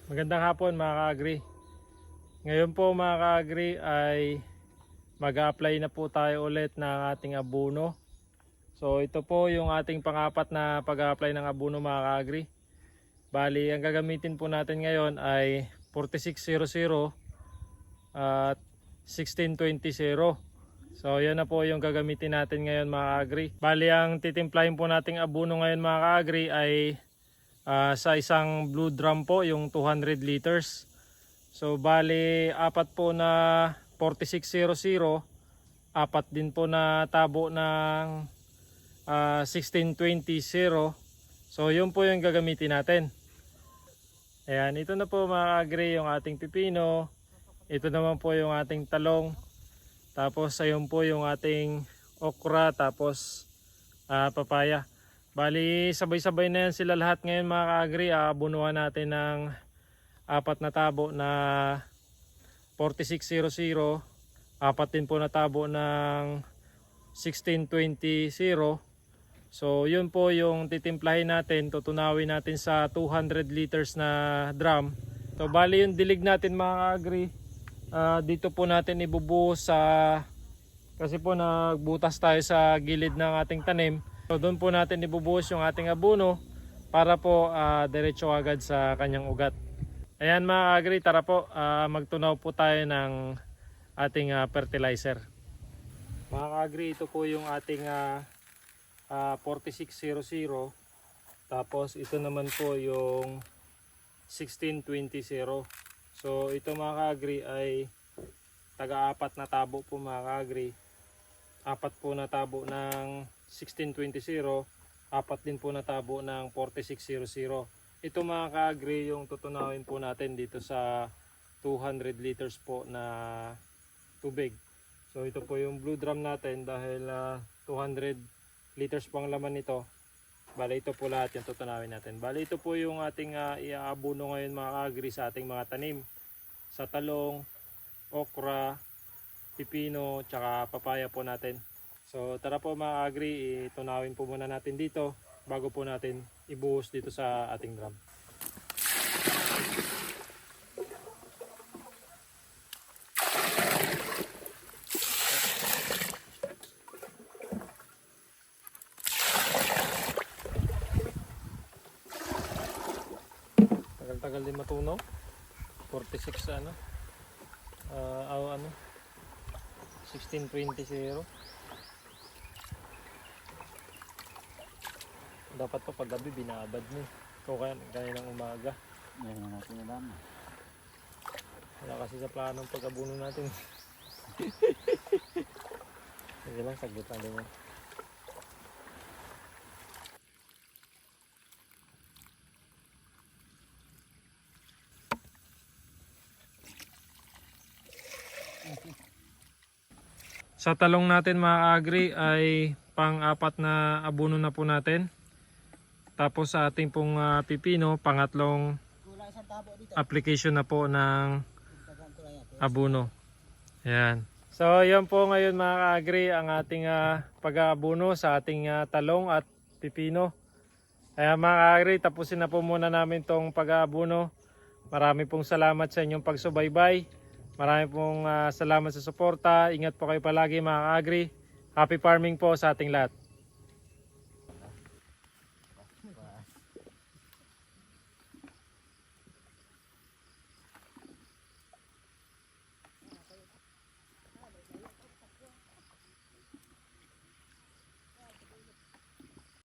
Magandang hapon mga ka-agri. Ngayon po mga ka-agri ay mag-a-apply na po tayo ulit ng ating abono. So ito po yung ating pang-apat na pag-a-apply ng abono mga ka-agri. Bali ang gagamitin po natin ngayon ay 4600 at 1620. So yan na po yung gagamitin natin ngayon mga ka-agri. Bali ang titimplahin po nating abono ngayon mga ka-agri ay sa isang blue drum po, yung 200 liters. So bali apat po na 4600, apat din po na tabo ng 1620. So yun po yung gagamitin natin. Ayan, ito na po mga agri yung ating pipino. Ito naman po yung ating talong. Tapos ayun po yung ating okra, tapos papaya. Bali sabay-sabay na yan sila lahat ngayon mga ka-agri. Abunuhan natin ng apat na tabo na 4600, apat din po na tabo ng 1620. So yun po yung titimplahin natin, tutunawin natin sa 200 liters na drum. So bali yung dilig natin mga ka-agri, dito po natin ibubuhos kasi po nagbutas tayo sa gilid ng ating tanim. So doon po natin ibubuhos yung ating abono para po diretso agad sa kanyang ugat. Ayan mga agri, tara po magtunaw po tayo ng ating fertilizer. Mga agri, ito po yung ating 4600. Tapos ito naman po yung 1620. So ito mga agri ay taga-apat na tabo po mga agri. Apat po na tabo ng 1620, apat din po na tabo ng 4600. Ito mga ka-agri yung tutunawin po natin dito sa 200 liters po na tubig. So ito po yung blue drum natin dahil 200 liters po ang laman nito. Bali ito po lahat yung tutunawin natin. Bali ito po yung ating iaabuno ngayon mga ka-agri sa ating mga tanim. Sa talong, okra, pipino, tsaka papaya po natin. So tara po mga agri, itunawin po muna natin dito bago po natin ibuhos dito sa ating drum. Tagal-tagal din matunaw. 46 1620. Dapat to pag gabi binabad mo. Ikaw kaya ng umaga. Yan na natin yung dama. Wala kasi sa planong pag-abuno natin. Sige lang, saglit lang din yan. Sa talong natin mga agri ay pang-apat na abono na po natin. Tapos sa ating pong pipino, pangatlong application na po ng abono. Ayan. So yan po ngayon mga ka-agri ang ating pag-aabono sa ating talong at pipino. Ayan mga ka-agri, tapusin na po muna namin tong pag-aabono. Marami pong salamat sa inyong pagsubaybay. Marami pong salamat sa suporta. Ingat po kayo palagi mga ka-agri. Happy farming po sa ating lahat.